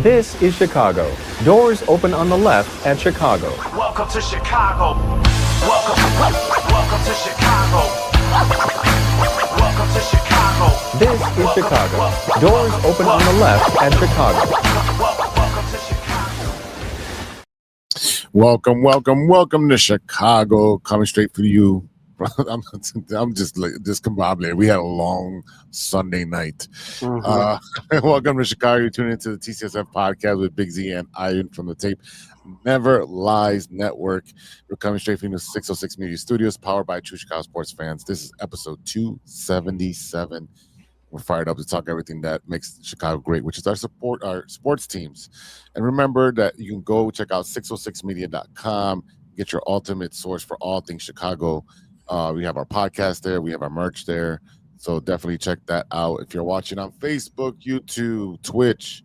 This is Chicago. Doors open on the left at Chicago. Welcome to Chicago. Welcome to Chicago. Welcome to Chicago. This is Chicago. Doors open on the left at Chicago. Welcome to Chicago. Welcome to Chicago. Coming straight for you. I'm just discombobulated. We had a long Sunday night. Welcome to Chicago. You're tuning into the TCSF podcast with Big Z and Ian from the Tape Never Lies Network. We're coming straight from the 606 Media Studios, powered by True Chicago Sports Fans. This is episode 277. We're fired up to talk everything that makes Chicago great, which is our sports teams. And remember that you can go check out 606media.com, get your ultimate source for all things Chicago. We have our podcast there. We have our merch there. So definitely check that out. If you're watching on Facebook, YouTube, Twitch,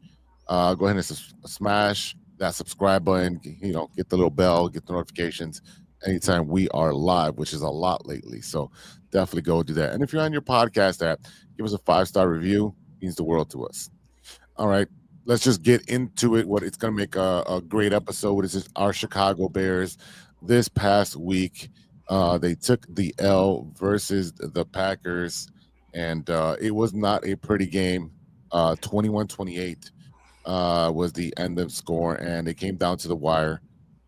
go ahead and smash that subscribe button. Get the little bell, get the notifications anytime we are live, which is a lot lately. So definitely go do that. And if you're on your podcast app, give us a 5-star review. It means the world to us. All right, let's just get into it. It's going to make a great episode. This is our Chicago Bears. This past week, they took the L versus the Packers, and it was not a pretty game. 21-28 was the end of score, and it came down to the wire.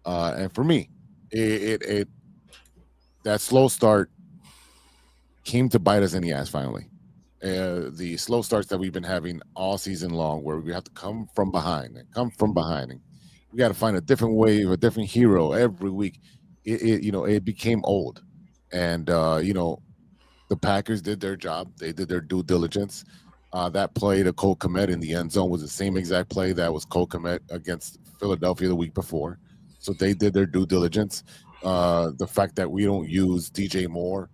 And for me, it that slow start came to bite us in the ass finally. The slow starts that we've been having all season long, where we have to come from behind. And we got to find a different wave, a different hero every week. It became old, and the Packers did their job. They did their due diligence. That play to Cole Kmet in the end zone was the same exact play that was Cole Kmet against Philadelphia the week before. So they did their due diligence. The fact that we don't use DJ Moore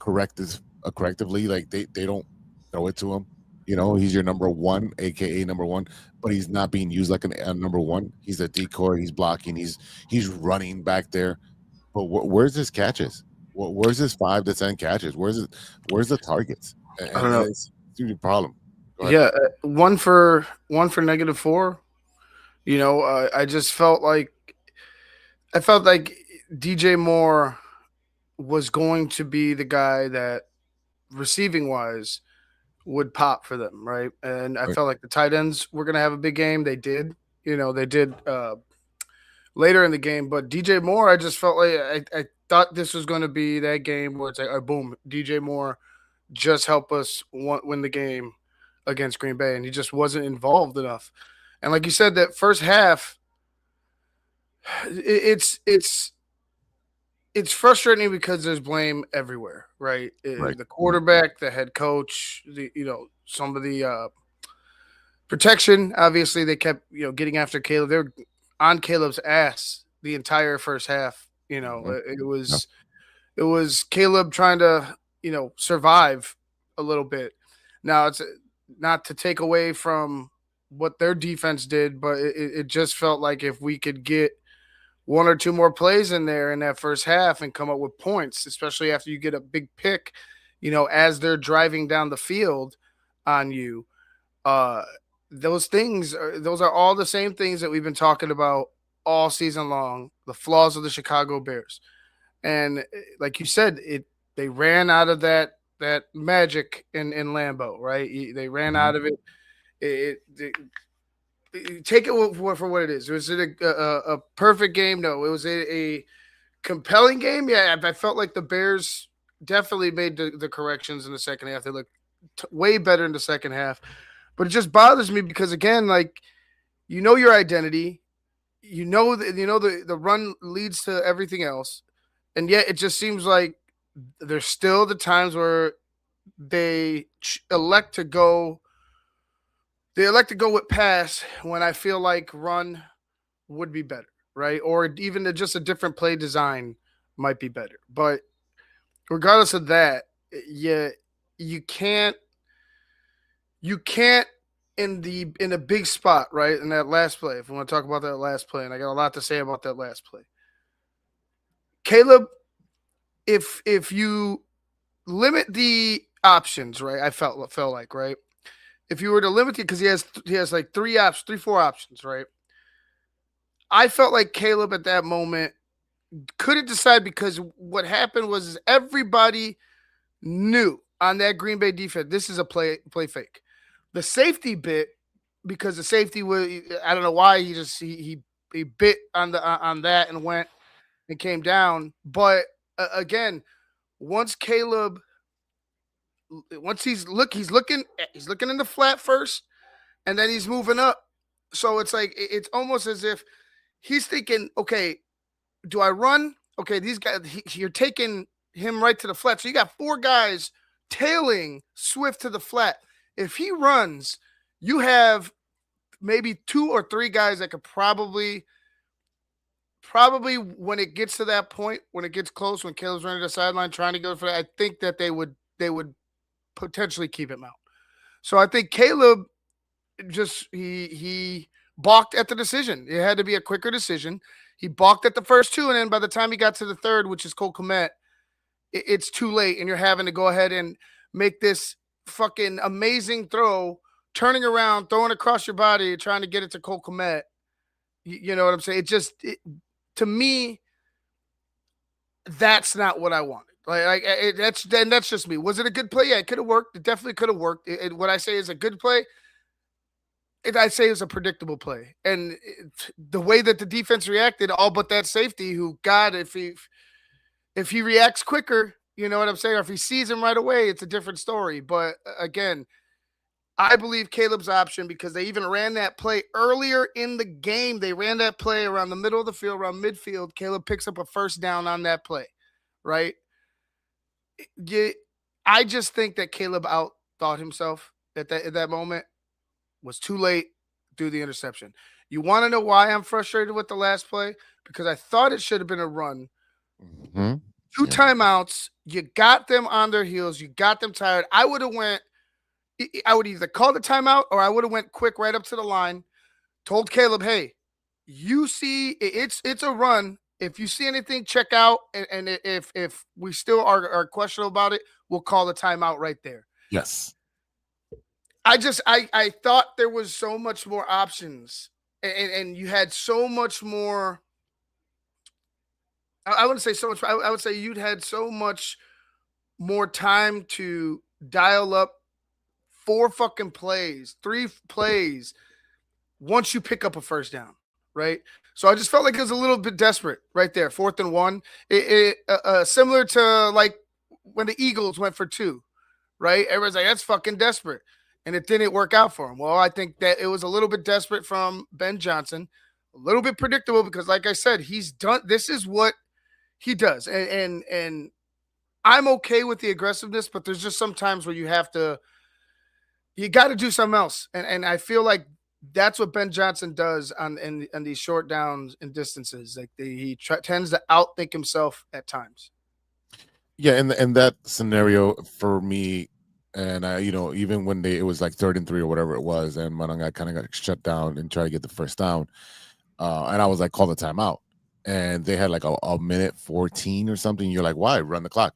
correctively, like they don't throw it to him. He's your number one, aka number one, but he's not being used like a number one. He's a decoy. He's blocking. He's running back there. But where's his catches? Where's his 5 to 10 catches? Where's the targets? And I don't know. It's a problem. Yeah, one for -4. I just felt like DJ Moore was going to be the guy that receiving wise would pop for them, right? And I felt like the tight ends were going to have a big game. They did. They did later in the game, but DJ Moore, I just felt like I thought this was going to be that game where it's like, boom, DJ Moore just help us win the game against Green Bay, and he just wasn't involved enough. And like you said, that first half, it's frustrating because there's blame everywhere, right? Right. The quarterback, the head coach, some of the protection. Obviously, they kept getting after Caleb. They were on Caleb's ass the entire first half. It was Caleb trying to survive a little bit. Now, it's not to take away from what their defense did, but it just felt like if we could get 1 or 2 more plays in there in that first half and come up with points, especially after you get a big pick, as they're driving down the field on you, those are all the same things that we've been talking about all season long, the flaws of the Chicago Bears. And like you said, they ran out of that magic in Lambeau, right? They ran out of it. Take it for what it is. Was it a perfect game? No. It was a compelling game. Yeah, I felt like the Bears definitely made the corrections in the second half. They looked way better in the second half. But it just bothers me because, again, like, your identity, the run leads to everything else, and yet it just seems like there's still the times where they elect to go with pass when I feel like run would be better, right? Or even just a different play design might be better. But regardless of that, you can't in a big spot, right? In that last play, if we want to talk about that last play, and I got a lot to say about that last play. Caleb, if you limit the options, right? I felt like, right? if you were to limit it, because he has like 4 options, right? I felt like Caleb at that moment couldn't decide because what happened was everybody knew on that Green Bay defense, this is a play fake. The safety bit, because the safety was, I don't know why he bit on that and went and came down. But again, once he's looking in the flat first, and then he's moving up. So it's like it's almost as if he's thinking, okay, do I run? Okay, these guys, you're taking him right to the flat. So you got 4 guys tailing Swift to the flat. If he runs, you have maybe 2 or 3 guys that could probably when it gets to that point, when it gets close, when Caleb's running the sideline trying to go for that, I think that they would potentially keep him out. So I think Caleb just he balked at the decision. It had to be a quicker decision. He balked at the first 2, and then by the time he got to the third, which is Cole Kmet, it's too late, and you're having to go ahead and make this fucking amazing throw, turning around, throwing across your body, trying to get it to Cole Kmet. You know what I'm saying? To me, that's not what I wanted. That's just me. Was it a good play? Yeah, it could have worked. It definitely could have worked. What I say is a good play. I'd say it's a predictable play. And the way that the defense reacted, all but that safety, who, God, if he reacts quicker, you know what I'm saying? Or if he sees him right away, it's a different story. But again, I believe Caleb's option, because they even ran that play earlier in the game. They ran that play around the middle of the field, around midfield. Caleb picks up a first down on that play, right? I just think that Caleb outthought himself at that moment. Was too late, threw the interception. You want to know why I'm frustrated with the last play? Because I thought it should have been a run. Mm-hmm. 2 timeouts. You got them on their heels. You got them tired. I would either call the timeout, or I would have went quick right up to the line, told Caleb, hey, you see it's a run. If you see anything, check out. And if we still are questionable about it, we'll call the timeout right there. Yes. I thought there was so much more options, and you had so much more. I wouldn't say so much. I would say you'd had so much more time to dial up 4 fucking plays, 3 plays once you pick up a first down, right? So I just felt like it was a little bit desperate right there, 4th and 1. Similar to like when the Eagles went for 2, right? Everyone's like, that's fucking desperate. And it didn't work out for him. Well, I think that it was a little bit desperate from Ben Johnson, a little bit predictable, because like I said, he's done. This is what he does. And I'm okay with the aggressiveness, but there's just some times where you got to do something else. And I feel like that's what Ben Johnson does on these short downs and distances. Like he tends to outthink himself at times. Yeah, in that scenario for me, and I, even when it was like 3rd and 3 or whatever it was, and Mananga kind of got shut down and tried to get the first down, and I was like, call the timeout, and they had like a minute 14 or something. You're like, why run the clock?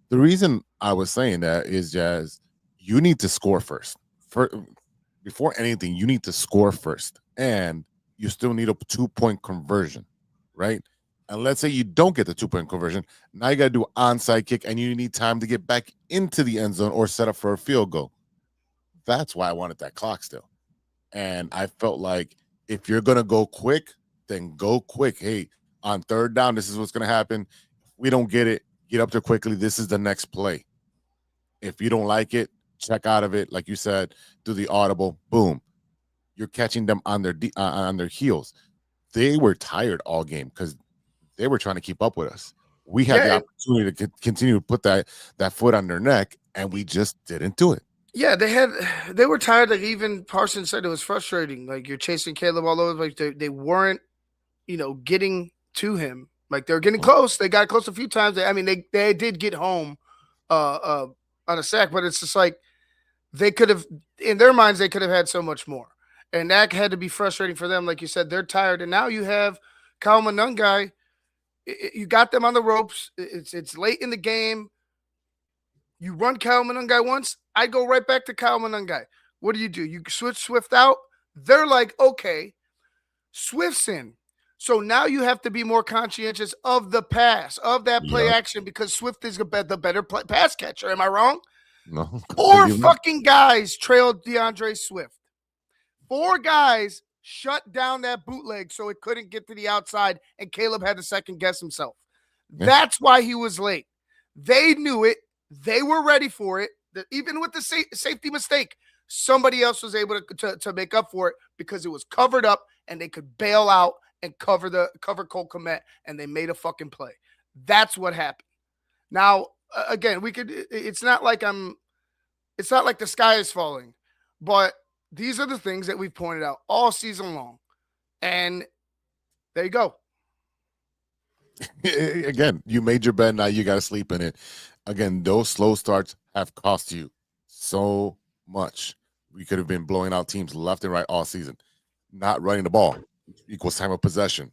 The reason I was saying that is just you need to score first. Before anything, you need to score first, and you still need a 2-point conversion, right? And let's say you don't get the 2-point conversion. Now you got to do an onside kick, and you need time to get back into the end zone or set up for a field goal. That's why I wanted that clock still. And I felt like if you're going to go quick, then go quick. Hey, on 3rd down, this is what's going to happen. If we don't get it, get up there quickly. This is the next play. If you don't like it, check out of it. Like you said, do the audible. Boom. You're catching them on their heels. They were tired all game because they were trying to keep up with us. We had the opportunity to continue to put that foot on their neck, and we just didn't do it. Yeah, they were tired. Like even Parsons said, it was frustrating. Like you're chasing Caleb all over. Like they weren't, getting to him. Like they were getting close. They got close a few times. They did get home on a sack, but it's just like they could have, in their minds, they could have had so much more. And that had to be frustrating for them. Like you said, they're tired. And now you have Kyle Monungai. You got them on the ropes. It's late in the game. You run Kyle Monungai once, I go right back to Kyle Monungai. what do? You switch Swift out. They're like, okay, Swift's in. So now you have to be more conscientious of the pass, of that play action, because Swift is the better pass catcher. Am I wrong? No. 4 fucking guys trailed DeAndre Swift. 4 guys shut down that bootleg so it couldn't get to the outside, and Caleb had to second guess himself. Yeah. That's why he was late. They knew it. They were ready for it. Even with the safety mistake, somebody else was able to make up for it because it was covered up and they could bail out and cover Cole Kmet, and they made a fucking play. That's what happened. Now, again, it's not like the sky is falling, but these are the things that we've pointed out all season long. And there you go. Again, you made your bed. Now you got to sleep in it. Again, those slow starts have cost you so much. We could have been blowing out teams left and right all season. Not running the ball equals time of possession.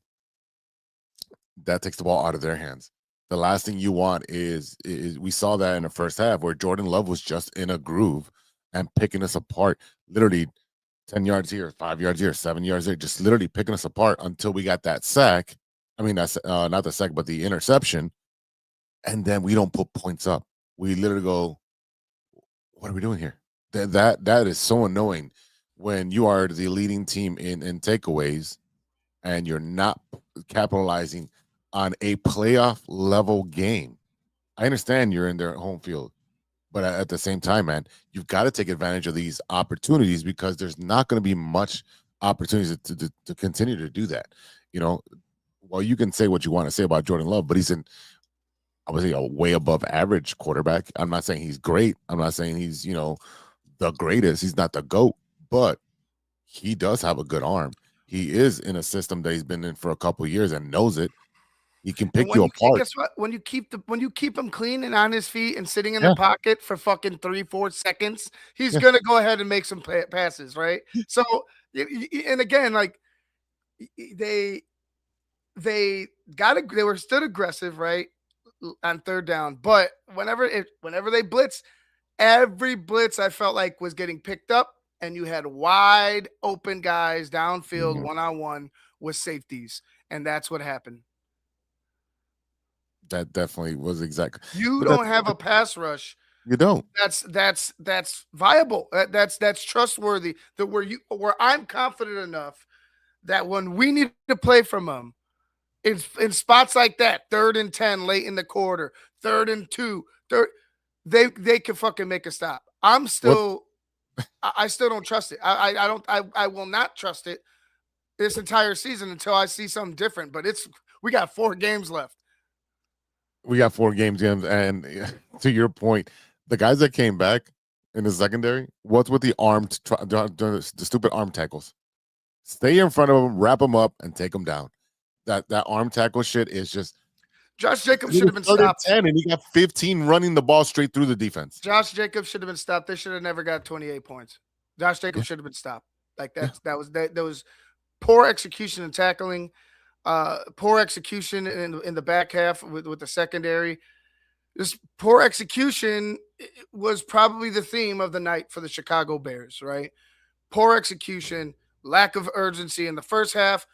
That takes the ball out of their hands. The last thing you want is we saw that in the first half where Jordan Love was just in a groove and picking us apart, literally 10 yards here, 5 yards here, 7 yards there, just literally picking us apart until we got that sack. I mean, that's not the sack, but the interception. And then we don't put points up. We literally go, what are we doing here? That is so annoying when you are the leading team in takeaways and you're not capitalizing on a playoff level game. I understand you're in their home field, but at the same time, man, you've got to take advantage of these opportunities because there's not going to be much opportunities to continue to do that. You know, well, you can say what you want to say about Jordan Love, but he's I would say a way above average quarterback. I'm not saying he's great. I'm not saying he's, the greatest. He's not the GOAT, but he does have a good arm. He is in a system that he's been in for a couple of years and knows it. He can pick you apart. Guess what? When you keep him clean and on his feet and sitting in the pocket for fucking 3-4 seconds, he's gonna go ahead and make some passes, right? So, and again, like they were still aggressive, right, on third down. But whenever they blitz, every blitz I felt like was getting picked up, and you had wide open guys downfield one-on-one with safeties, and that's what happened. That definitely was exactly. You don't have a pass rush. You don't. That's viable. That's trustworthy. Where I'm confident enough that when we need to play from them in spots like that, 3rd and 10 late in the quarter, 3rd and 2, they can fucking make a stop. I still don't trust it. I will not trust it this entire season until I see something different. But we got 4 games left. We got 4 games, and to your point, the guys that came back in the secondary, what's with the the stupid arm tackles? Stay in front of them, wrap them up, and take them down. That arm tackle shit is just. Josh Jacobs should have been stopped. 10, and he got 15 running the ball straight through the defense. Josh Jacobs should have been stopped. They should have never got 28 points. Josh Jacobs should have been stopped. Like that was poor execution and tackling. Poor execution in the back half with the secondary. This poor execution was probably the theme of the night for the Chicago Bears, right? Poor execution, lack of urgency in the first half.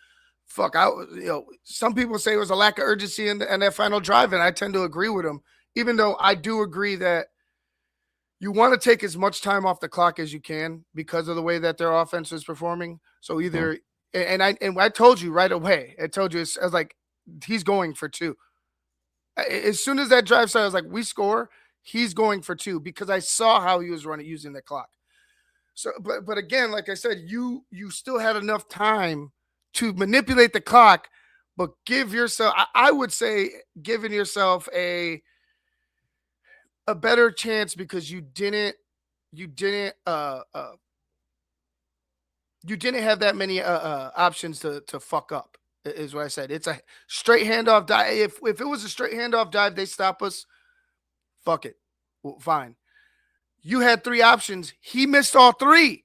Some people say it was a lack of urgency in that final drive, and I tend to agree with them, even though I do agree that you want to take as much time off the clock as you can because of the way that their offense is performing. So either And I told you right away. I was like, he's going for 2. As soon as that drive started, I was like, we score. He's going for 2 because I saw how he was using the clock. So, but again, like I said, you still had enough time to manipulate the clock, but give yourself. I would say giving yourself a better chance because you didn't have that many options to fuck up, is what I said. It's a straight handoff dive. If it was a straight handoff dive, they stop us. Fuck it. Well, fine. You had 3 options. He missed all 3.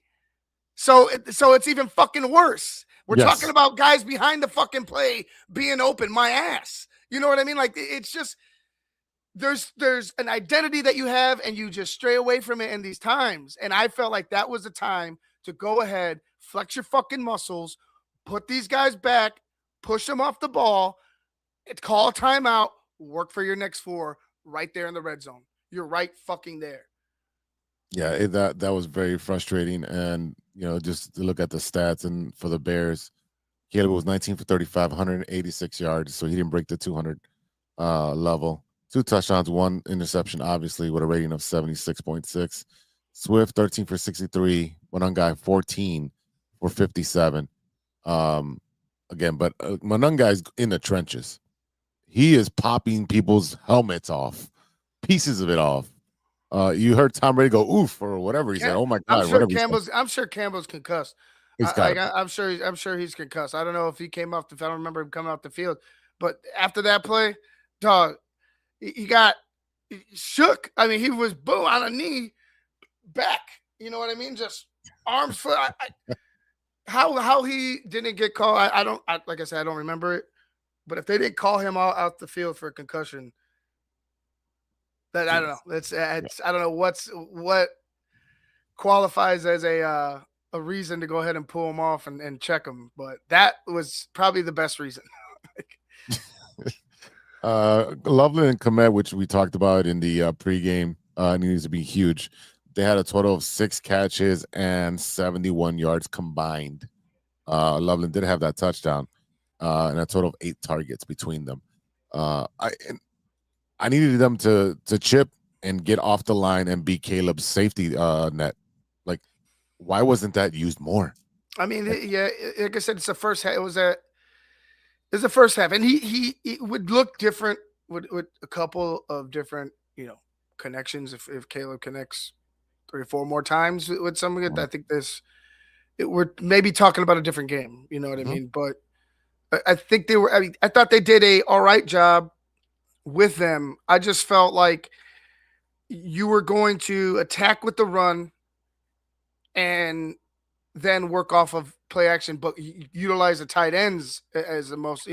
So it's even fucking worse. We're talking about guys behind the fucking play being open. My ass. You know what I mean? Like, it's just there's an identity that you have and you just stray away from it in these times. And I felt like that was the time to go ahead, flex your fucking muscles, put these guys back, push them off the ball, call a timeout, work for your next 4 right there in the red zone. You're right fucking there. Yeah, that was very frustrating. And, just to look at the stats and for the Bears, Caleb was 19 for 35, 186 yards. So he didn't break the 200 level. 2 touchdowns, 1 interception, obviously, with a rating of 76.6. Swift, 13 for 63. Monangai, 14 for 57. Again, but Monangai's in the trenches. He is popping people's helmets off, pieces of it off. You heard Tom Brady go oof or whatever he said. Oh my God! I'm sure Campbell's concussed. I'm sure he's concussed. I don't know if he came off the. I don't remember him coming off the field, but after that play, dog, he got shook. I mean, he was boom on a knee, back. You know what I mean? Just arms, foot. How he didn't get called? Like I said, I don't remember it. But if they didn't call him out the field for a concussion, that I don't know. I don't know what qualifies as a reason to go ahead and pull him off and check him. But that was probably the best reason. Loveland and Komet, which we talked about in the pregame, needs to be huge. They had a total of 6 catches and 71 yards combined. Loveland did have that touchdown. And a total of 8 targets between them. I needed them to chip and get off the line and beat Caleb's safety net. Like, why wasn't that used more? I mean, yeah, like I said, it's the first half. It was the first half, and he would look different with a couple of different connections. If Caleb connects 3 or 4 more times with some of it, I think we're maybe talking about a different game. You know what I mean? But I think I thought they did a all right job with them. I just felt like you were going to attack with the run and then work off of play action, but utilize the tight ends as the most,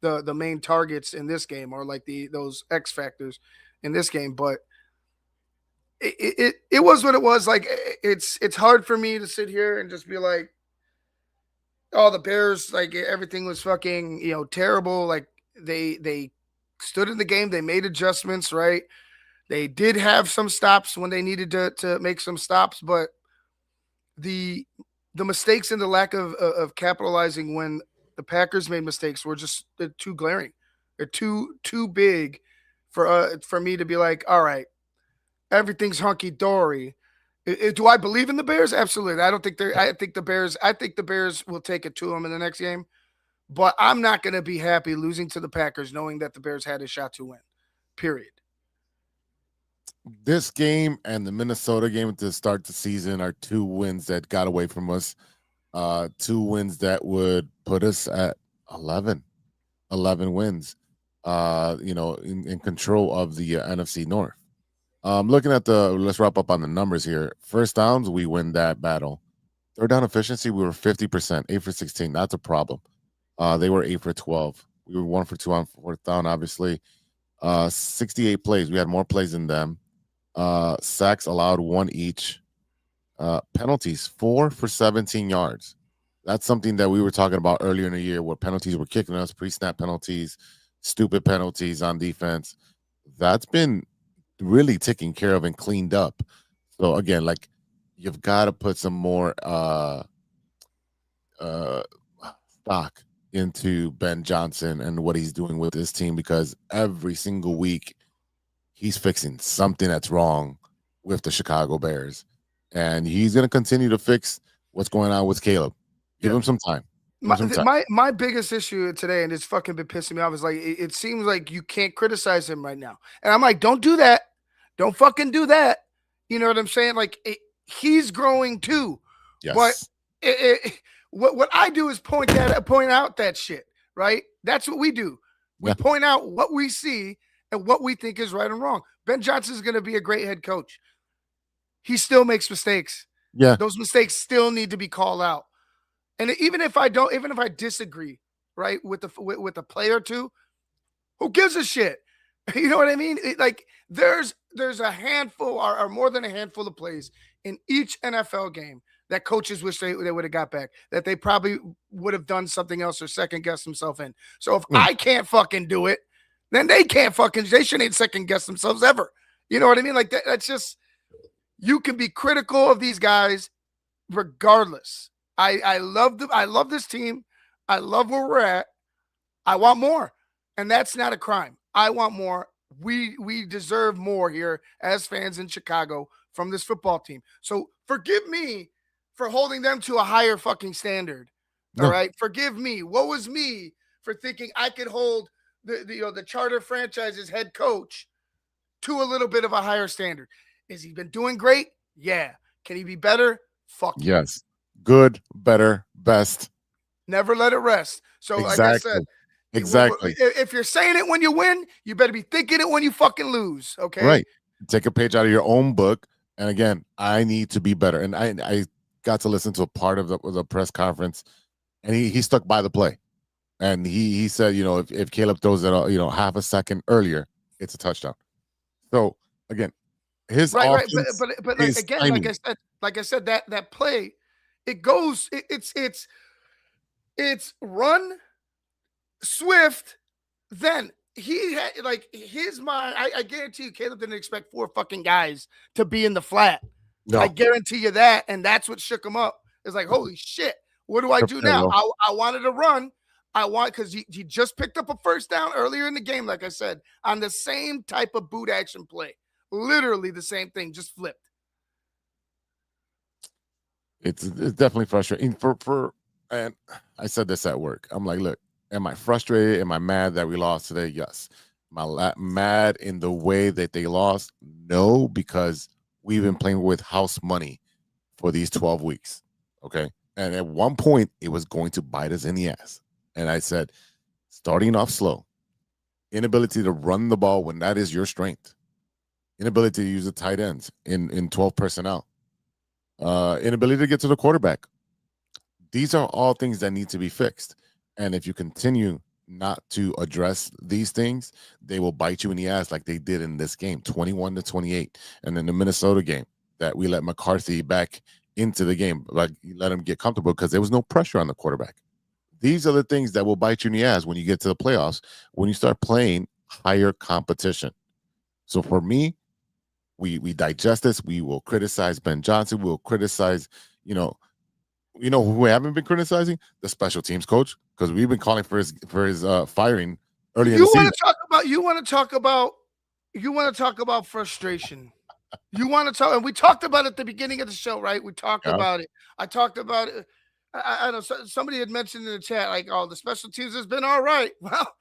the main targets in this game, or like those X factors in this game. But it was what it was. Like, it's hard for me to sit here and just be like, oh, the Bears, like, everything was fucking, terrible. Like, they stood in the game. They made adjustments, right? They did have some stops when they needed to make some stops, but the mistakes and the lack of capitalizing when the Packers made mistakes were just too glaring. They're too big for me to be like, all right, everything's hunky dory. Do I believe in the Bears? Absolutely. I think the Bears will take it to them in the next game, but I'm not going to be happy losing to the Packers knowing that the Bears had a shot to win, period. This game and the Minnesota game to start the season are 2 wins that got away from us. 2 wins that would put us at 11 wins, in control of the NFC North. Looking at let's wrap up on the numbers here. First downs, we win that battle. Third down efficiency, we were 50%, 8 for 16. That's a problem. They were 8 for 12. We were 1 for 2 on fourth down, obviously. 68 plays. We had more plays than them. Sacks allowed 1 each. Penalties, 4 for 17 yards. That's something that we were talking about earlier in the year, where penalties were kicking us, pre-snap penalties, stupid penalties on defense. That's been really taken care of and cleaned up. So again, like, you've got to put some more stock into Ben Johnson and what he's doing with this team, because every single week he's fixing something that's wrong with the Chicago Bears, and he's going to continue to fix what's going on with Caleb. Give him some time. My biggest issue today, and it's fucking been pissing me off, is like, it seems like you can't criticize him right now. And I'm like, don't do that. Don't fucking do that. You know what I'm saying? Like, he's growing too. Yes. But what I do is point out that shit, right? That's what we do. We point out what we see and what we think is right and wrong. Ben Johnson is going to be a great head coach. He still makes mistakes. Yeah. Those mistakes still need to be called out. And even if I disagree, right, with a play or two, who gives a shit? You know what I mean? There's a handful or more than a handful of plays in each NFL game that coaches wish they would have got back, that they probably would have done something else or second guess themselves in. So if I can't fucking do it, then they shouldn't second guess themselves ever. You know what I mean? Like that's just, you can be critical of these guys regardless. I love this team. I love where we're at. I want more. And that's not a crime. I want more. We deserve more here as fans in Chicago from this football team. So forgive me for holding them to a higher fucking standard. All right. Forgive me. What was me for thinking I could hold the charter franchise's head coach to a little bit of a higher standard? Has he been doing great? Yeah. Can he be better? Fuck yes. Good, better, best. Never let it rest. So exactly. Like I said, exactly. If you're saying it when you win, you better be thinking it when you fucking lose. Okay. Right. Take a page out of your own book. And again, I need to be better. And I got to listen to a part of the press conference, and he stuck by the play. And he said, if Caleb throws it, half a second earlier, it's a touchdown. So again, his offense but again, like I said, that play, it goes, it's run Swift. Then he had his mind. I guarantee you, Caleb didn't expect 4 fucking guys to be in the flat. No. I guarantee you that, and that's what shook him up. It's like, holy shit, what do I do now? I wanted to run. Because he just picked up a first down earlier in the game, like I said, on the same type of boot action play. Literally the same thing, just flipped. It's definitely frustrating and I said this at work. I'm like, look, am I frustrated? Am I mad that we lost today? Yes. Am I mad in the way that they lost? No, because we've been playing with house money for these 12 weeks. Okay. And at one point, it was going to bite us in the ass. And I said, starting off slow, inability to run the ball when that is your strength, inability to use the tight ends in 12 personnel, inability to get to the quarterback. These are all things that need to be fixed. And if you continue not to address these things, they will bite you in the ass like they did in this game, 21-28. And then the Minnesota game that we let McCarthy back into the game, like let him get comfortable because there was no pressure on the quarterback. These are the things that will bite you in the ass when you get to the playoffs, when you start playing higher competition. So for me, we digest this. We will criticize Ben Johnson. We'll criticize, who we haven't been criticizing? The special teams coach, because we've been calling for his firing early in the season. You want to talk about frustration. You want to talk, and we talked about it at the beginning of the show, right? We talked about it. I talked about it. I know somebody had mentioned in the chat, like, oh, the special teams has been all right. Well,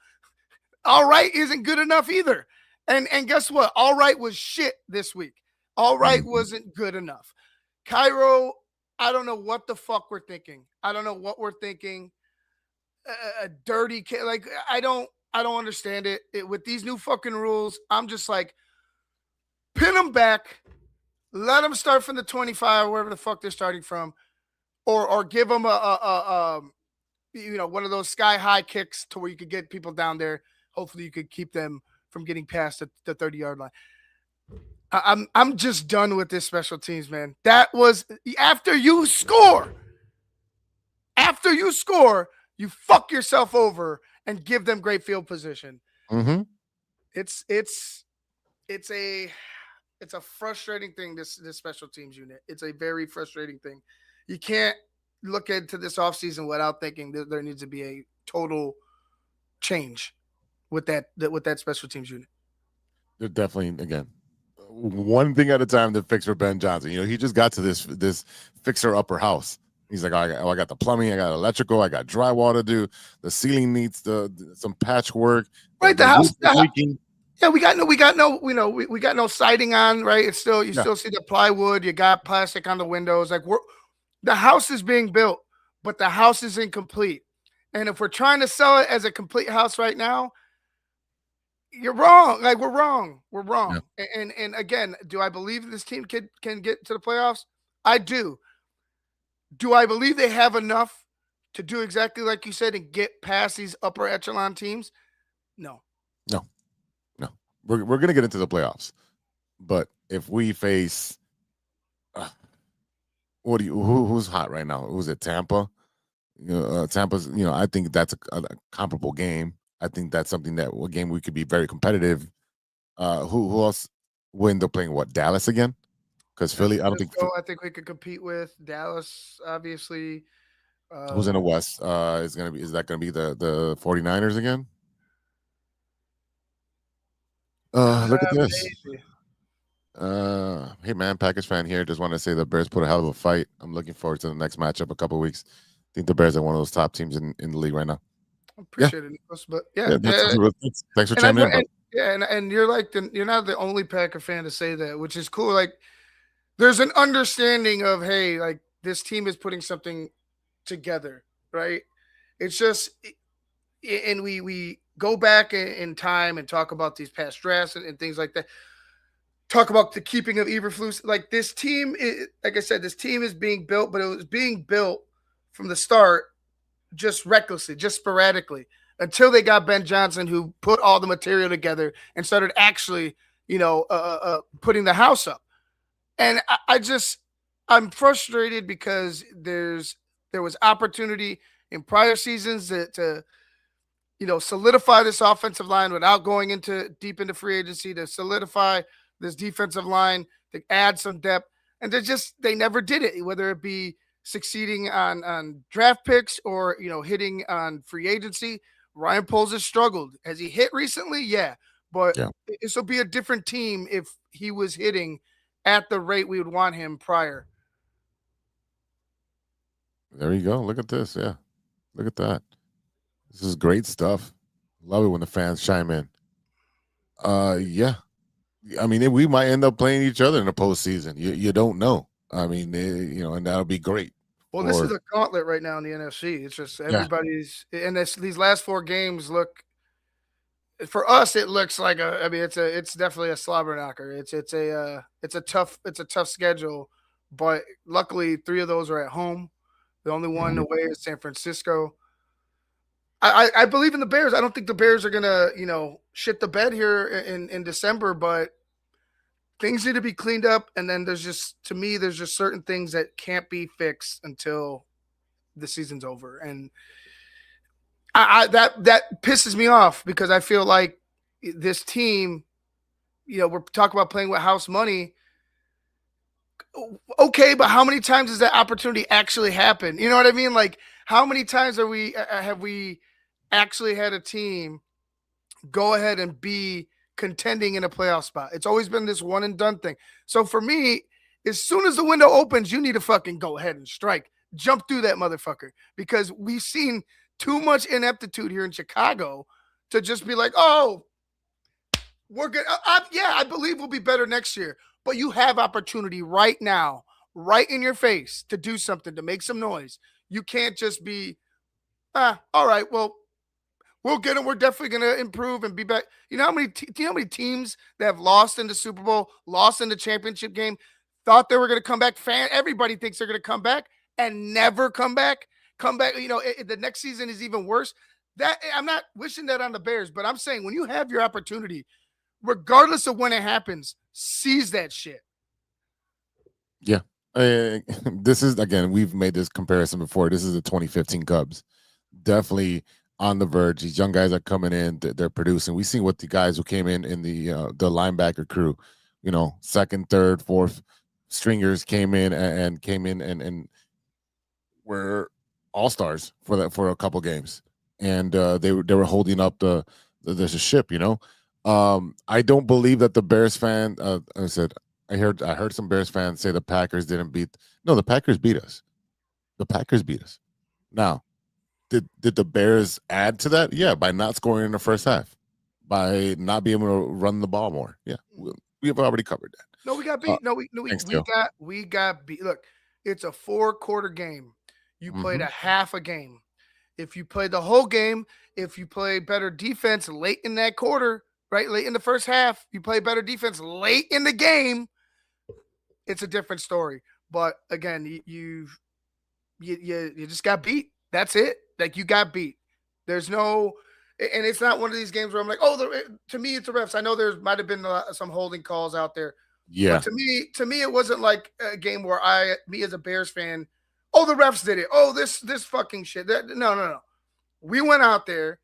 all right isn't good enough either. And guess what? All right was shit this week. All right wasn't good enough. Cairo, I don't know what the fuck we're thinking. I don't know what we're thinking. A dirty kid. Like, I don't understand it. With these new fucking rules, I'm just like, pin them back. Let them start from the 25, wherever the fuck they're starting from. Or give them one of those sky high kicks to where you could get people down there. Hopefully you could keep them from getting past the 30-yard line. I'm just done with this special teams, man. That was after you score, you fuck yourself over and give them great field position. Mm-hmm. It's a frustrating thing, this special teams unit. It's a very frustrating thing. You can't look into this offseason without thinking that there needs to be a total change with that special temes unit. They're definitely, again, one thing at a time to fix for Ben Johnson. He just got to this fixer-upper house. He's like, I got the plumbing, I got electrical, I got drywall to do. The ceiling needs some patchwork. Right, the house leaking. Yeah, we got no siding on, right? It's still still see the plywood. You got plastic on the windows. Like the house is being built, but the house is incomplete. And if we're trying to sell it as a complete house right now, you're wrong. Like we're wrong. Yeah. And again, do I believe this team can get to the playoffs? I do. Do I believe they have enough to do exactly like you said and get past these upper echelon teams? No. we're gonna get into the playoffs, but if we face, who's hot right now? Who's it? Tampa. Tampa's. I think that's a comparable game. I think that's something that a game we could be very competitive. Who else? When they're playing what, Dallas again? Because Philly, I don't think. So I think we could compete with Dallas, obviously. Who's in the West? Is that gonna be the 49ers again? Look at this. Maybe. Hey man, Packers fan here. Just want to say the Bears put a hell of a fight. I'm looking forward to the next matchup a couple of weeks. I think the Bears are one of those top teams in the league right now. I appreciate it, Nicholas, but Thanks for chiming in. And you're like you're not the only Packer fan to say that, which is cool. Like, there's an understanding of, hey, like, this team is putting something together, right? It's just, and we go back in time and talk about these past drafts and things like that. Talk about the keeping of Eberflus. Like, this team, like I said, this team is being built, but it was being built from the start just recklessly, just sporadically, until they got Ben Johnson, who put all the material together and started actually, putting the house up. And I'm frustrated because there was opportunity in prior seasons to solidify this offensive line without going deep into free agency, to solidify this defensive line, to add some depth. And they never did it, whether it be succeeding on draft picks or, hitting on free agency. Ryan Poles has struggled. Has he hit recently? Yeah. But this will be a different team if he was hitting at the rate we would want him prior. There you go. Look at this. Yeah. Look at that. This is great stuff. Love it when the fans chime in. Yeah. I mean, we might end up playing each other in the postseason. You don't know. I mean, and that'll be great. Well, this is a gauntlet right now in the NFC. It's just everybody's and these last 4 games look, for us, it looks like it's definitely a slobber knocker. It's a tough schedule, but luckily 3 of those are at home. The only one away is San Francisco. I believe in the Bears. I don't think the Bears are gonna, shit the bed here in December, but things need to be cleaned up. And then there's just certain things that can't be fixed until the season's over. And that pisses me off, because I feel like this team, we're talking about playing with house money. Okay, but how many times does that opportunity actually happen? You know what I mean? Like, how many times have we actually had a team go ahead and be contending in a playoff spot? It's always been this one and done thing. So for me, as soon as the window opens, you need to fucking go ahead and strike. Jump through that motherfucker, because we've seen too much ineptitude here in Chicago to just be like, oh, we're good. I believe we'll be better next year. But you have opportunity right now, right in your face, to do something, to make some noise. You can't just be, all right, well, we'll get them. We're definitely going to improve and be back. Do you know how many teams that have lost in the Super Bowl, lost in the championship game, thought they were going to come back? Everybody thinks they're going to come back and never come back. The next season is even worse. That, I'm not wishing that on the Bears, but I'm saying, when you have your opportunity, regardless of when it happens, seize that shit. Yeah. This is, again, we've made this comparison before. This is the 2015 Cubs. Definitely on the verge. These young guys are coming in, they're producing. We've seen what the guys who came in the linebacker crew, second, third, fourth stringers came in and were all-stars for a couple games. And they were holding up the ship, I don't believe that the Bears fan. I heard some Bears fans say the Packers didn't beat. No, the Packers beat us. The Packers beat us. Now, did the Bears add to that? Yeah, by not scoring in the first half, by not being able to run the ball more. Yeah, we have already covered that. No, we got beat. We got beat. Look, it's a 4-quarter game. You played a half a game. If you played the whole game, if you play better defense late in that quarter, right, late in the first half, you play better defense late in the game, it's a different story. But again, you just got beat. That's it. Like, you got beat. There's no And it's not one of these games where I'm like, to me, it's the refs. I know there might have been some holding calls out there. Yeah. But to me, it wasn't like a game where me as a Bears fan, the refs did it. This fucking shit. No. We went out there.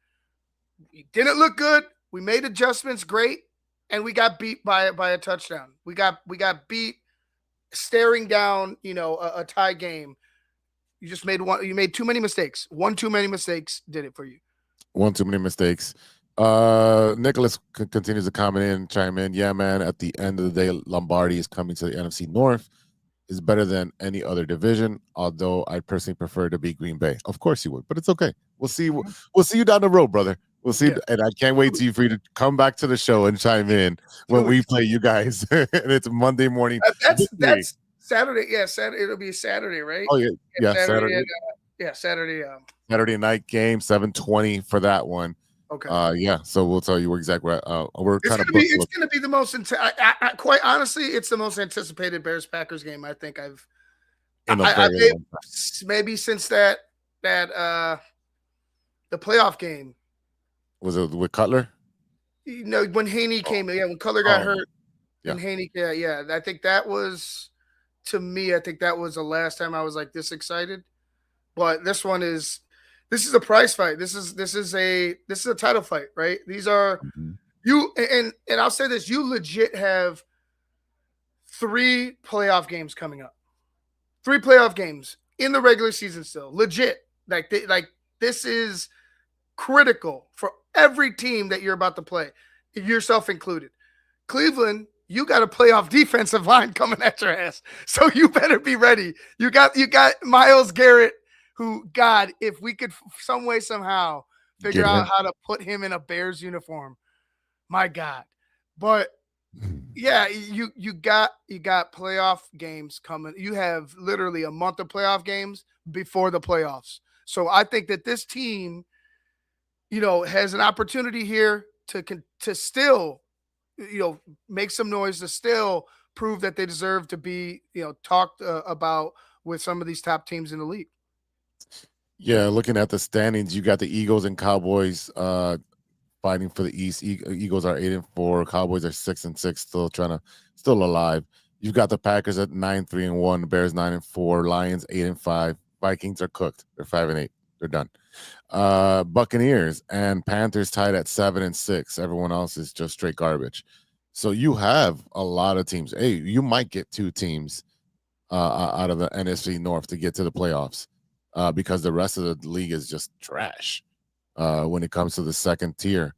We didn't look good. We made adjustments, great, and we got beat by a touchdown. We got beat staring down, a tie game. You just made one. You made too many mistakes. One too many mistakes did it for you. One too many mistakes. Nicholas continues to comment in, chime in. Yeah, man. At the end of the day, Lombardi is coming to the NFC North. Is better than any other division. Although I personally prefer to be Green Bay. Of course you would, but it's okay. We'll see. We'll see you down the road, brother. We'll see. Yeah. And I can't wait for you to come back to the show and chime in when we play you guys. And it's Monday morning. That's Saturday. Yeah, Saturday. It'll be Saturday, right? Oh yeah, Saturday. Saturday. Saturday night game, 7:20 for that one. Okay. Yeah. So we'll tell you exactly what we're kind of. It's going to be the most. Quite honestly, it's the most anticipated Bears Packers game I think I've. Maybe since that the playoff game. Was it with Cutler? When Haney came in, when Cutler got hurt, and Haney, yeah. I think that was, to me, I think that was the last time I was like this excited. But this is a prize fight. This is a title fight, right? These are you and I'll say this: you legit have 3 playoff games coming up. 3 playoff games in the regular season still. Legit. Like this is critical for every team that you're about to play, yourself included. Cleveland, you got a playoff defensive line coming at your ass. So you better be ready. You got Myles Garrett, who, God, if we could some way, somehow figure out how to put him in a Bears uniform, my God. But yeah, you got playoff games coming. You have literally a month of playoff games before the playoffs. So I think that this team, has an opportunity here to still, make some noise, to still prove that they deserve to be, talked about with some of these top teams in the league. Yeah, looking at the standings, you got the Eagles and Cowboys fighting for the East. Eagles are 8-4, Cowboys are 6-6, still alive. You've got the Packers at 9-3-1, Bears 9-4, Lions 8-5, Vikings are cooked. They're 5-8. They're done. Buccaneers and Panthers tied at 7-6. Everyone else is just straight garbage. So you have a lot of teams. Hey, you might get 2 teams out of the NFC North to get to the playoffs. Because the rest of the league is just trash when it comes to the second tier.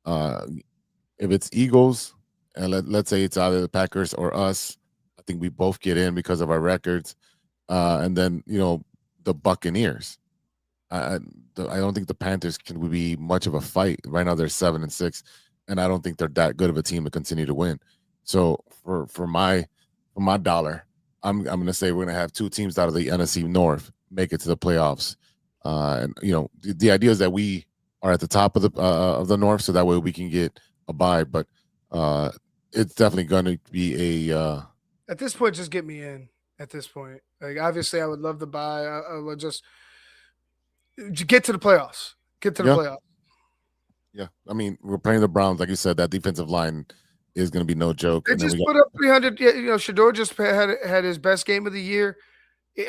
If it's Eagles, and let's say it's either the Packers or us, I think we both get in because of our records. And then, the Buccaneers. I don't think the Panthers can be much of a fight. Right now they're 7-6, and I don't think they're that good of a team to continue to win. So for my dollar, I'm going to say we're going to have 2 teams out of the NFC North make it to the playoffs. And the idea is that we are at the top of the North, so that way we can get a bye. But it's definitely going to be a. At this point, just get me in. At this point, like obviously, I would love to buy. I would just get to the playoffs. Get to the playoffs. Yeah, I mean, we're playing the Browns, like you said. That defensive line is going to be no joke. They just put up 300. Shador just had his best game of the year.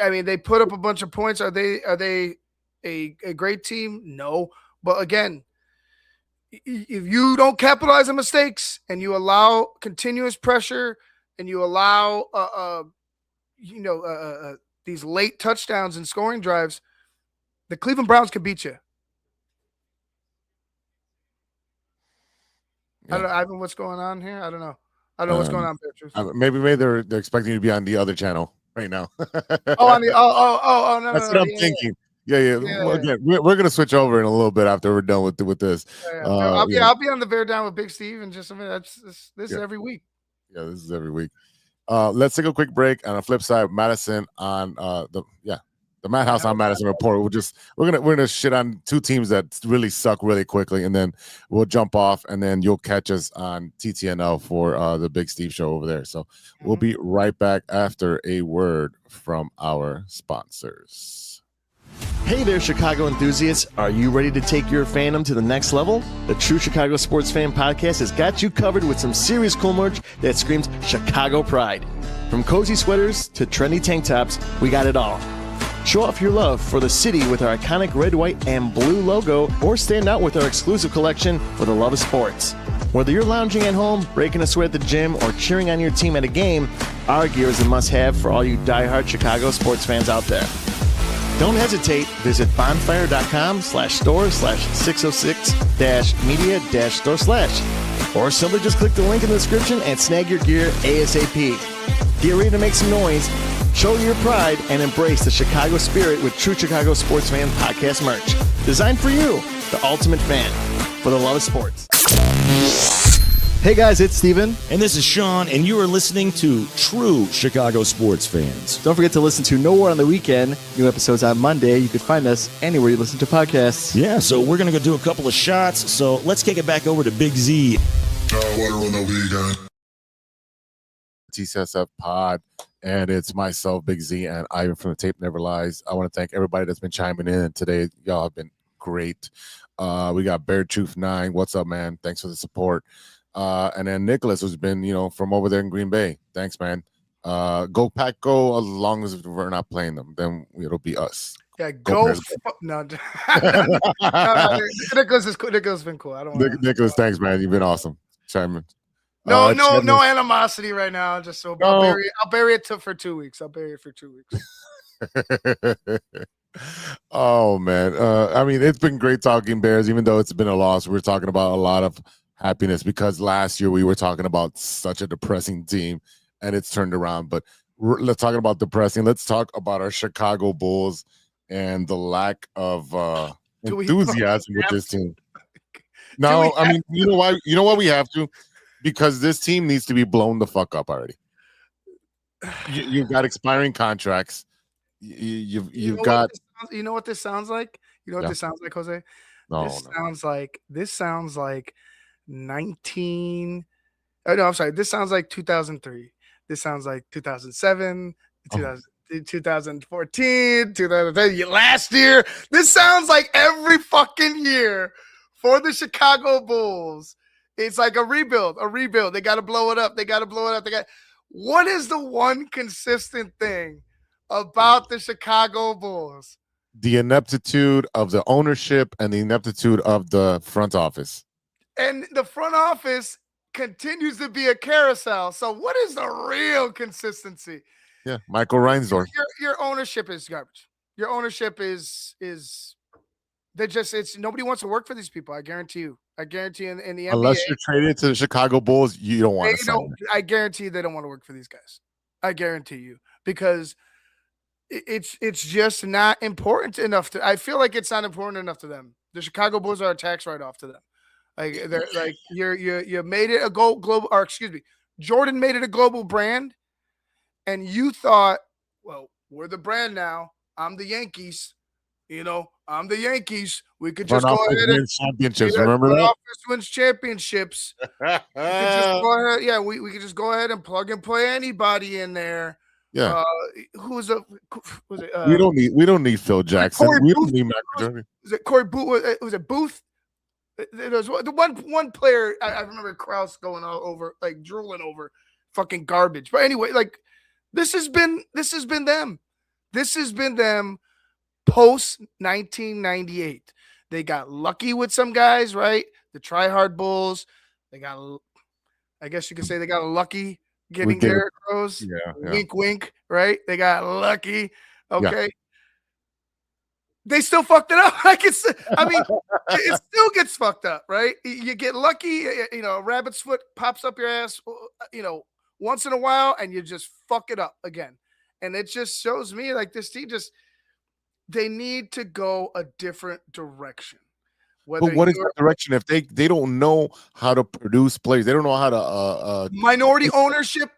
I mean, they put up a bunch of points. Are they a great team? No. But again, if you don't capitalize on mistakes and you allow continuous pressure and you allow these late touchdowns and scoring drives, the Cleveland Browns can beat you. Yeah. I don't know, Ivan, what's going on here? I don't know what's going on, Petrus. Maybe they're expecting you to be on the other channel right now. No. That's what I'm thinking. Yeah. Well, again, we're gonna switch over in a little bit after we're done with this. I'll be on the Bear Down with Big Steve in just a minute. This is every week. Yeah, this is every week. Let's take a quick break. On the flip side, Madison on the Madhouse on Madison report. We're gonna shit on 2 teams that really suck really quickly, and then we'll jump off, and then you'll catch us on TTNL for the Big Steve show over there. So we'll be right back after a word from our sponsors. Hey there, Chicago enthusiasts. Are you ready to take your fandom to the next level? The True Chicago Sports Fan Podcast has got you covered with some serious cool merch that screams Chicago pride. From cozy sweaters to trendy tank tops, we got it all. Show off your love for the city with our iconic red, white, and blue logo, or stand out with our exclusive collection for the love of sports. Whether you're lounging at home, breaking a sweat at the gym, or cheering on your team at a game, our gear is a must-have for all you diehard Chicago sports fans out there. Don't hesitate. Visit bonfire.com/store/606-media-store/, or simply just click the link in the description and snag your gear ASAP. Get ready to make some noise, show your pride, and embrace the Chicago spirit with True Chicago Sports Fan Podcast merch. Designed for you, the ultimate fan, for the love of sports. Hey guys, it's Steven. And this is Sean, and you are listening to True Chicago Sports Fans. Don't forget to listen to No War on the Weekend. New episodes on Monday. You can find us anywhere you listen to podcasts. Yeah, so we're going to go do a couple of shots. So let's kick it back over to Big Z. Water on the weekend. TCSF Pod, and it's myself, Big Z, and Ivan from the Tape Never Lies. I want to thank everybody that's been chiming in, and today y'all have been great. We got Bear Truth 9. What's up, man? Thanks for the support. And then Nicholas, who's been, from over there in Green Bay. Thanks, man. Go Pack Go, as long as we're not playing them, then it'll be us. Yeah, go. No. Nicholas has been cool. I don't want Nicholas, thanks, man. You've been awesome. Simon. No animosity right now. Just so I'll bury it for 2 weeks. I'll bury it for 2 weeks. Oh, man. I mean, it's been great talking Bears, even though it's been a loss. We're talking about a lot of happiness because last year we were talking about such a depressing team and it's turned around. But let's talk about depressing. Let's talk about our Chicago Bulls and the lack of enthusiasm with this team. No, I mean, you know why? You know why we have to? Because this team needs to be blown the fuck up already. You've got expiring contracts. You've got. You know what this sounds like? You know what this sounds like, Jose? This sounds like 19. Oh no, I'm sorry. This sounds like 2003. This sounds like 2007, 2014, 2010. Last year. This sounds like every fucking year for the Chicago Bulls. It's like a rebuild. They got to blow it up. What is the one consistent thing about the Chicago Bulls? The ineptitude of the ownership and the ineptitude of the front office. And the front office continues to be a carousel. So what is the real consistency? Yeah, Michael Reinsdorf. Your ownership is garbage. Your ownership is nobody wants to work for these people. I guarantee you. In the NBA. Unless you're traded to the Chicago Bulls, you don't want to sign them. I guarantee they don't want to work for these guys. I guarantee you. Because it's just not important enough to. I feel like it's not important enough to them. The Chicago Bulls are a tax write-off to them. Like they're like you made it a global, or excuse me, Jordan made it a global brand, and you thought, well, we're the brand now. I'm the Yankees. I'm the Yankees. We could just go ahead and championships. Remember that? Wins championships. We could just go ahead. Yeah, we could just go ahead and plug and play anybody in there. Yeah. We don't need Phil Jackson. We don't need Mac Jordan. Was it Corey Booth? Was it Booth? There was the one player. I remember Krause going all over, like drooling over fucking garbage. But anyway, like this has been them. This has been them post 1998. They got lucky with some guys, right? The try-hard Bulls. I guess you could say they got lucky getting Derrick Rose. Yeah. Wink, wink, right? They got lucky. Okay. Yeah. They still fucked it up. It still gets fucked up, right? You get lucky, a rabbit's foot pops up your ass, once in a while, and you just fuck it up again. And it just shows me like this team they need to go a different direction. But what is the direction if they don't know how to produce players? They don't know how to minority ownership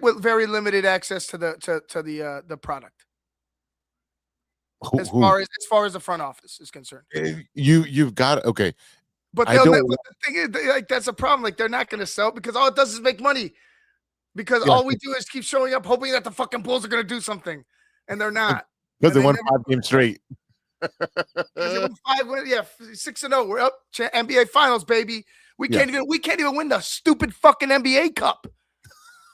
with very limited access to the product. As far as the front office is concerned, you've got okay. But the thing is, like that's a problem. Like they're not going to sell because all it does is make money. Because all we do is keep showing up, hoping that the fucking Bulls are going to do something, and they're not. Because they they won never- 5 games straight. They won 6-0. We're up. NBA Finals, baby. We can't even win the stupid fucking NBA Cup.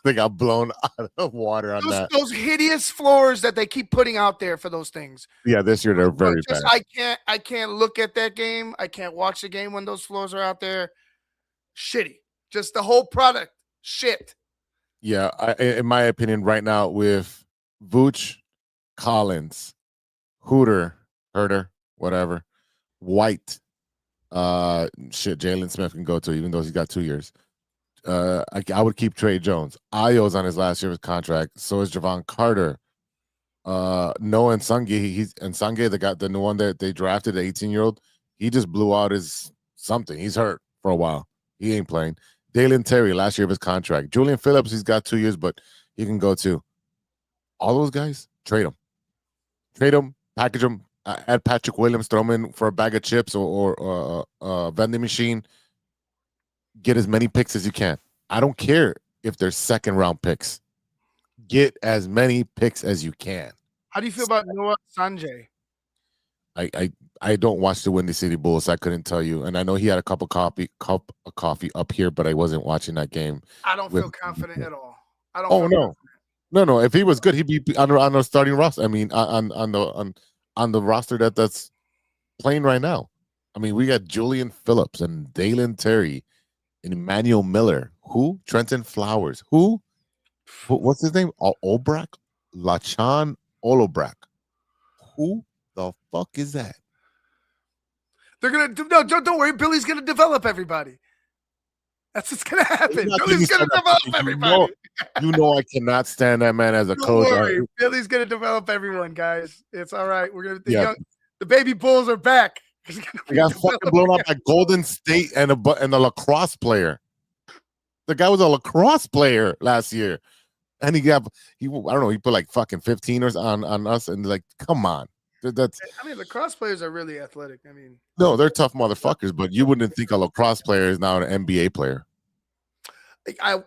They got blown out of water on that. Those hideous floors that they keep putting out there for those things. Yeah, this year they're very bad. I can't look at that game. I can't watch the game when those floors are out there. Shitty. Just the whole product. Shit. Yeah, in my opinion, right now with Vooch, Collins, Herter, whatever, White, Jalen Smith can go to, even though he's got 2 years. I would keep Trey Jones. Ayo's on his last year of his contract. So is Javon Carter. Noah and Sange, the new one that they drafted, the 18-year-old, he just blew out his something. He's hurt for a while. He ain't playing. Dalen Terry, last year of his contract. Julian Phillips, he's got 2 years, but he can go too. All those guys, trade them. Trade them, package them, add Patrick Williams, throw him in for a bag of chips or a vending machine. Get as many picks as you can. I don't care if they're second-round picks. Get as many picks as you can. How do you feel about Noah Sanjay? I don't watch the Windy City Bulls. So I couldn't tell you, and I know he had a cup of coffee up here, but I wasn't watching that game. I don't feel confident at all. I don't. No. If he was good, he'd be on the starting roster. I mean, on the roster that's playing right now. I mean, we got Julian Phillips and Dalen Terry and Emmanuel Miller. Who? Trenton Flowers. Who? What's his name? Olbrack? Lachan Olobrak. Who the fuck is that? They're gonna don't worry. Billy's gonna develop everybody. That's what's gonna happen. Billy's gonna develop everybody. You know I cannot stand that man as a coach. Don't worry. Billy's gonna develop everyone, guys. It's all right. We're gonna the baby bulls are back. They got fucking blown up by Golden State and a lacrosse player. The guy was a lacrosse player last year, and he put like fucking 15 on us, and like, come on. Lacrosse players are really athletic. No, they're tough motherfuckers, but you wouldn't think a lacrosse player is now an NBA player. I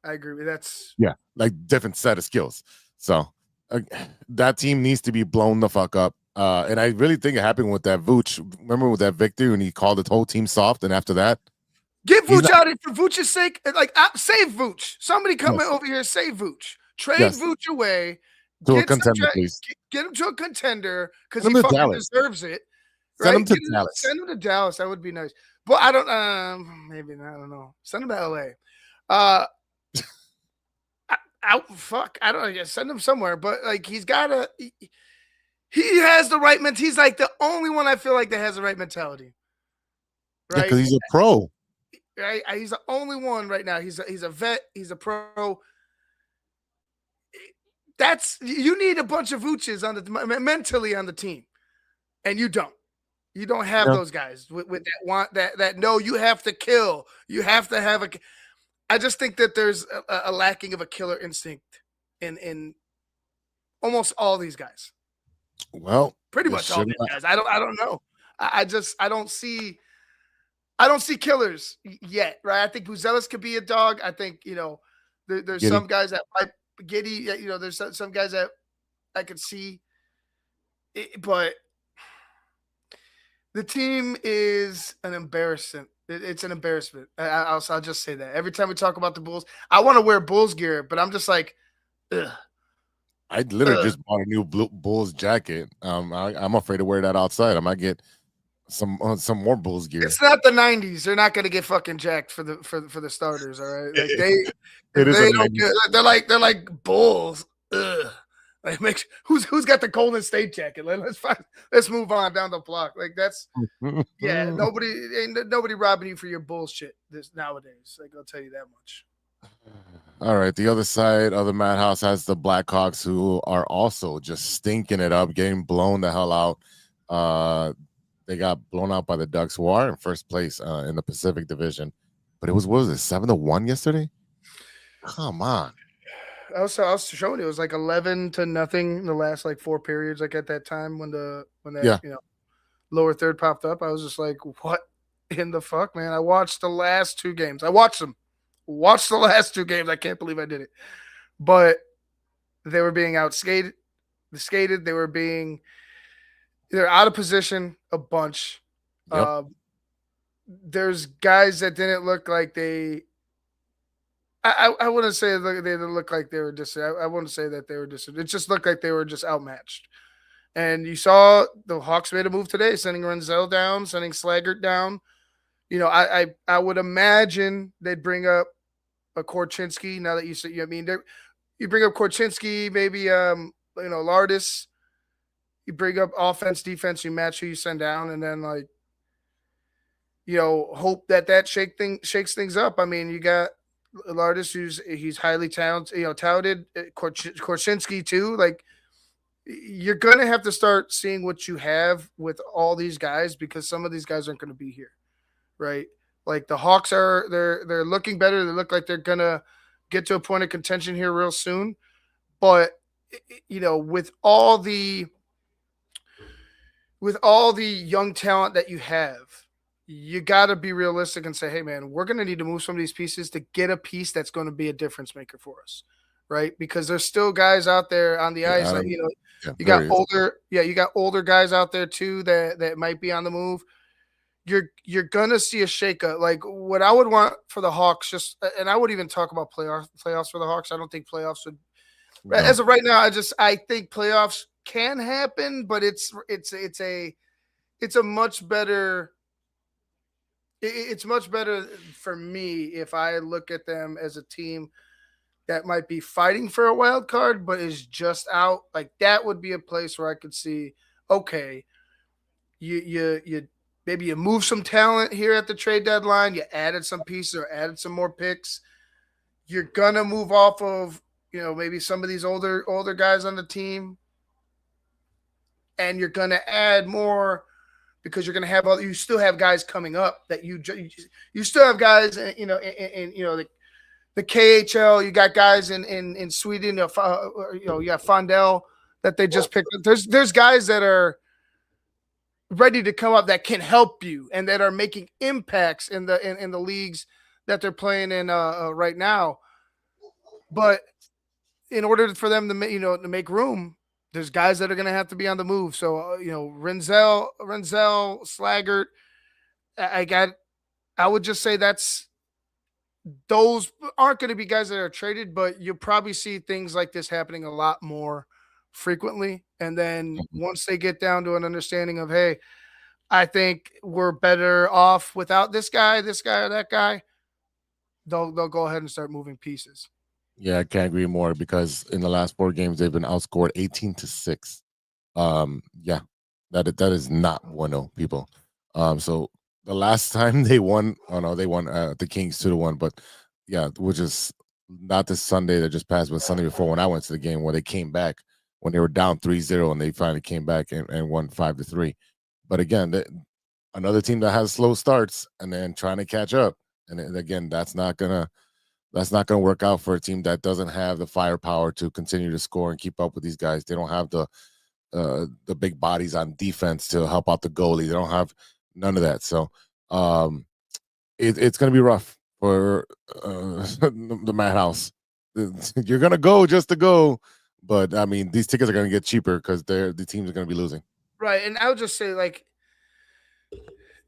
agree with that's like different set of skills. So that team needs to be blown the fuck up. And I really think it happened with that Vooch. Remember with that victory when he called the whole team soft, and after that, get Vooch out for Vooch's sake. Like, save Vooch. Somebody come over here, save Vooch. Trade Vooch away. To a contender, please. Get him to a contender because he fucking deserves it. Send him to Dallas. Send him to Dallas. That would be nice. But I don't. Maybe not. I don't know. Send him to LA. I don't know. Send him somewhere. But like, he's got to. He has the right mentality. He's like the only one I feel like that has the right mentality. Right? Because he's a pro. Right? He's the only one right now. He's a vet. He's a pro. You need a bunch of Vooches mentally on the team, and you don't. You don't have those guys with that no. You have to kill. You have to have a. I just think that there's a lacking of a killer instinct in almost all these guys. Well, pretty much all these guys. I don't know. I don't see killers yet, right? I think Buzelis could be a dog. I think there's some guys that might. Giddy, there's some guys that I could see, but the team is an embarrassment. It's an embarrassment. I'll just say that. Every time we talk about the Bulls, I want to wear Bulls gear, but I'm just like, ugh. I literally just bought a new Bulls jacket. I'm afraid to wear that outside. I might get some more Bulls gear. It's not the 90s. They're not going to get fucking jacked for the starters. All right, like they're like Bulls. Ugh. Like who's got the Golden State jacket? Let's move on down the block. Like that's nobody robbing you for your bullshit nowadays. Like, I'll tell you that much. All right, the other side of the madhouse has the Blackhawks, who are also just stinking it up, getting blown the hell out. They got blown out by the Ducks, who are in first place in the Pacific Division. But it was, what was it, 7-1 yesterday? Come on. I was showing it was like 11-0 in the last like 4 periods. Like at that time when that lower third popped up, I was just like, what in the fuck, man? I watched the last 2 games. I watched them. Watched the last 2 games. I can't believe I did it. But they were being outskated. skated. They're out of position a bunch. Yep. There's guys that didn't look like they. I wouldn't say they didn't look like they were just. I wouldn't say that they were just. It just looked like they were just outmatched. And you saw the Hawks made a move today, sending Renzel down, sending Slaggert down. I would imagine they'd bring up a Korchinski. Now that you say, you bring up Korchinski, maybe Lardis. You bring up offense, defense. You match who you send down, and then hope that shakes things up. I mean, you got Lardis, he's highly touted. Korchinski too. Like, you're going to have to start seeing what you have with all these guys, because some of these guys aren't going to be here, right? Like, the Hawks they're looking better. They look like they're going to get to a point of contention here real soon. But, with all the young talent that you have, you got to be realistic and say, hey, man, we're going to need to move some of these pieces to get a piece that's going to be a difference maker for us, right? Because there's still guys out there on the ice. You got older guys out there too that might be on the move. You're going to see a shakeup. Like, what I would want for the Hawks, and I would even talk about playoffs for the Hawks. I don't think playoffs would. No. As of right now, I think playoffs can happen, but it's a much better. It's much better for me if I look at them as a team that might be fighting for a wild card, but is just out. Like, that would be a place where I could see, okay, you maybe you move some talent here at the trade deadline. You added some pieces or added some more picks. You're gonna move off of maybe some of these older guys on the team, and you're gonna add more. Because you're going to have you still have guys coming up that you still have guys, in the KHL. You got guys in Sweden. You got Fondell that they just picked up. There's guys that are ready to come up that can help you and that are making impacts in the leagues that they're playing in right now. But in order for them to make room, there's guys that are going to have to be on the move. So, Renzel, Slaggert, I would just say those aren't going to be guys that are traded, but you'll probably see things like this happening a lot more frequently. And then once they get down to an understanding of, hey, I think we're better off without this guy, or that guy, they'll go ahead and start moving pieces. Yeah, I can't agree more, because in the last 4 games they've been outscored 18-6. Yeah, that is not bueno, people. So the last time they won, they won the Kings 2-1, but yeah, which is not this Sunday that just passed, but Sunday before, when I went to the game, where they came back when they were down 3-0 and they finally came back and won 5-3. But again, another team that has slow starts and then trying to catch up, and again, that's not gonna work out for a team that doesn't have the firepower to continue to score and keep up with these guys. They don't have the big bodies on defense to help out the goalie. They don't have none of that. So it's going to be rough for the Madhouse. You're going to go just to go, but I mean, these tickets are going to get cheaper because the teams are going to be losing. Right, and I would just say,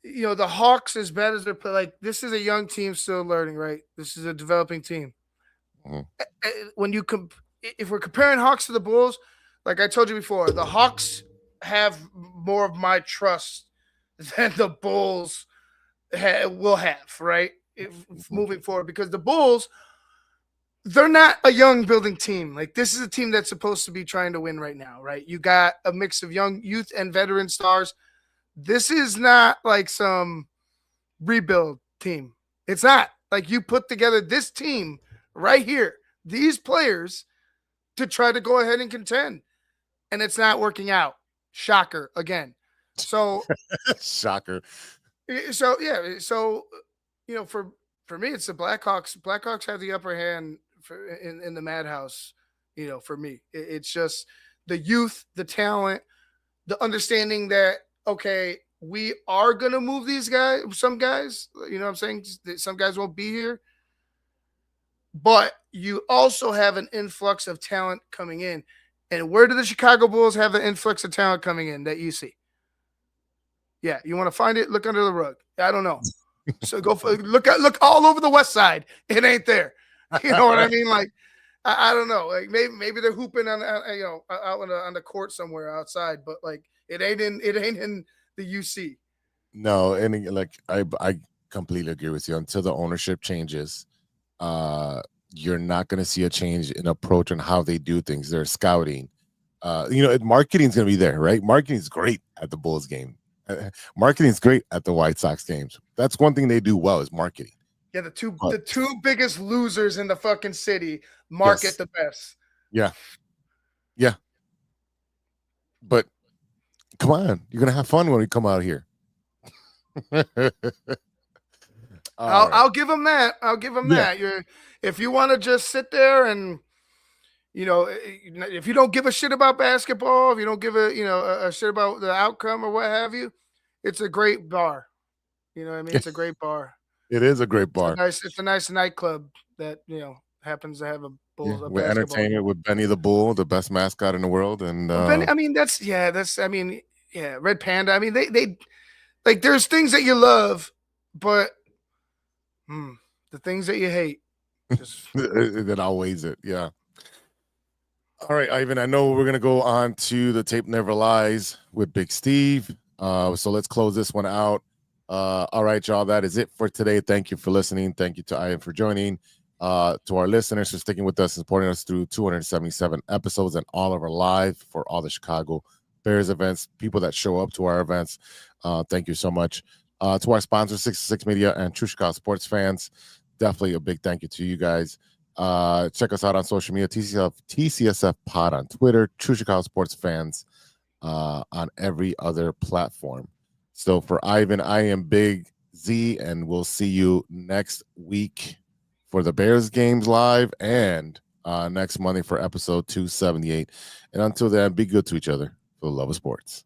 the Hawks, as bad as they're playing, this is a young team still learning, right? This is a developing team. Mm-hmm. When if we're comparing Hawks to the Bulls, like I told you before, the Hawks have more of my trust than the Bulls will have, right? Moving forward, because the Bulls, they're not a young building team. Like, this is a team that's supposed to be trying to win right now, right? You got a mix of young youth and veteran stars. This is not like some rebuild team. It's not. Like, you put together this team right here, these players, to try to go ahead and contend, and it's not working out. Shocker again. So shocker. So yeah. So for me, it's the Blackhawks. Blackhawks have the upper hand in the Madhouse. For me, it's just the youth, the talent, the understanding that, okay, we are going to move these guys, some guys, what I'm saying? Some guys won't be here, but you also have an influx of talent coming in. And where do the Chicago Bulls have the influx of talent coming in that you see? Yeah, you want to find it? Look under the rug. I don't know. So look all over the West Side. It ain't there. You know what I mean? Like, I don't know. Like maybe they're hooping on out on the court somewhere outside, but like it ain't in the UC. No, and like I completely agree with you. Until the ownership changes, you're not going to see a change in approach on how they do things. They're scouting. Marketing's going to be there, right? Marketing's great at the Bulls game. Marketing's great at the White Sox games. That's one thing they do well is marketing. Yeah, the two biggest losers in the fucking city market the best. Yeah. Yeah. But come on, you're gonna have fun when we come out here. I'll give them that. I'll give them that. If you want to just sit there and if you don't give a shit about basketball, if you don't give a shit about the outcome or what have you, it's a great bar. You know what I mean? It's a great bar. It is a great bar. It's a nice nightclub that happens to have a Bulls. With entertainment with Benny the Bull, the best mascot in the world, and Benny, Red Panda. I mean, they like there's things that you love, but the things that you hate, just that outweighs it. Yeah. All right, Ivan. I know we're gonna go on to the Tape Never Lies with Big Steve. So let's close this one out. All right, y'all. That is it for today. Thank you for listening. Thank you to Ivan for joining. To our listeners for sticking with us and supporting us through 277 episodes and all of our live for all the Chicago Bears events, people that show up to our events. Thank you so much. To our sponsors, 66 Media and True Chicago Sports Fans, definitely a big thank you to you guys. Check us out on social media, TCSF Pod on Twitter, True Chicago Sports Fans on every other platform. So for Ivan, I am Big Z, and we'll see you next week for the Bears games live and next Monday for episode 278. And until then, be good to each other for the love of sports.